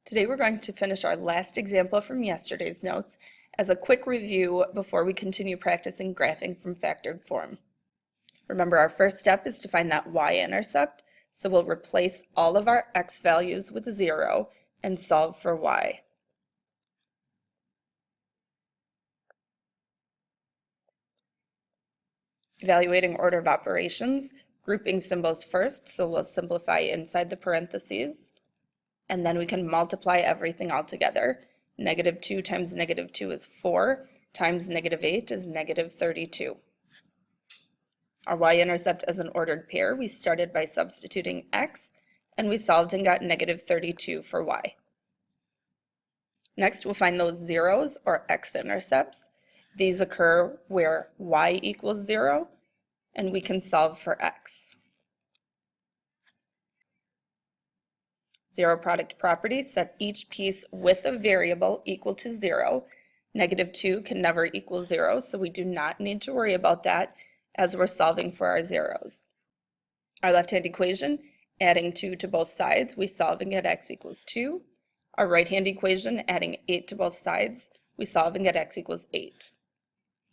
Today we're going to finish our last example from yesterday's notes as a quick review before we continue practicing graphing from factored form. Remember, our first step is to find that y-intercept, so we'll replace all of our x values with 0 and solve for y. Evaluating order of operations, grouping symbols first, so we'll simplify inside the parentheses. And then we can multiply everything all together. -2 times -2 is 4, times -8 is -32. Our y-intercept as an ordered pair, we started by substituting x, and we solved and got -32 for y. Next, we'll find those zeros, or x-intercepts. These occur where y equals 0, and we can solve for x. Zero product property, set each piece with a variable equal to 0. -2 can never equal 0, so we do not need to worry about that as we're solving for our zeros. Our left-hand equation, adding 2 to both sides, we solve and get x equals 2. Our right-hand equation, adding 8 to both sides, we solve and get x equals 8.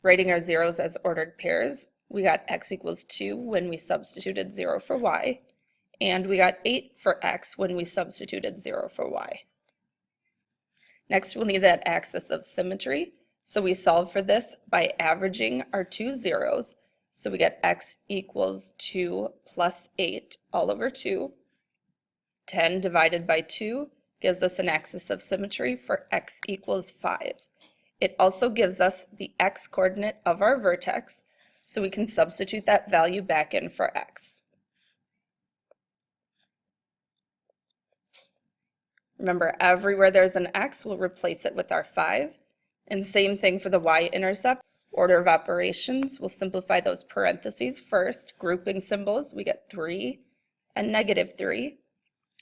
Writing our zeros as ordered pairs, we got x equals 2 when we substituted 0 for y. And we got 8 for x when we substituted 0 for y. Next, we'll need that axis of symmetry. So we solve for this by averaging our two zeros. So we get x equals 2 plus 8 all over 2. 10 divided by 2 gives us an axis of symmetry for x equals 5. It also gives us the x coordinate of our vertex, so we can substitute that value back in for x. Remember, everywhere there's an x, we'll replace it with our 5. And same thing for the y-intercept. Order of operations, we'll simplify those parentheses first. Grouping symbols, we get 3 and -3.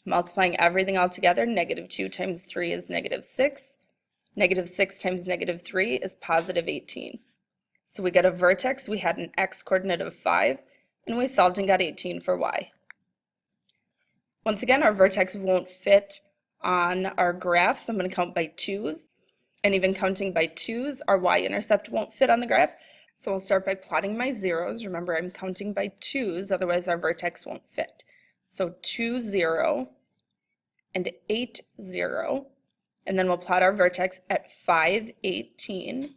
Multiplying everything all together, -2 times 3 is -6. -6 times -3 is +18. So we get a vertex, we had an x coordinate of 5, and we solved and got 18 for y. Once again, our vertex won't fit on our graph, so I'm going to count by 2's, and even counting by 2's, our y-intercept won't fit on the graph, so I'll start by plotting my zeros. Remember, I'm counting by 2's, otherwise our vertex won't fit. So 2, 0, and 8, 0, and then we'll plot our vertex at 5, 18,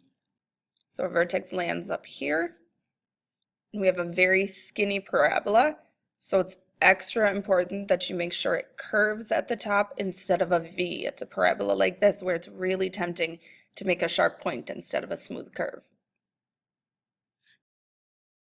so our vertex lands up here, and we have a very skinny parabola, so it's extra important that you make sure it curves at the top instead of a V. It's a parabola like this where it's really tempting to make a sharp point instead of a smooth curve.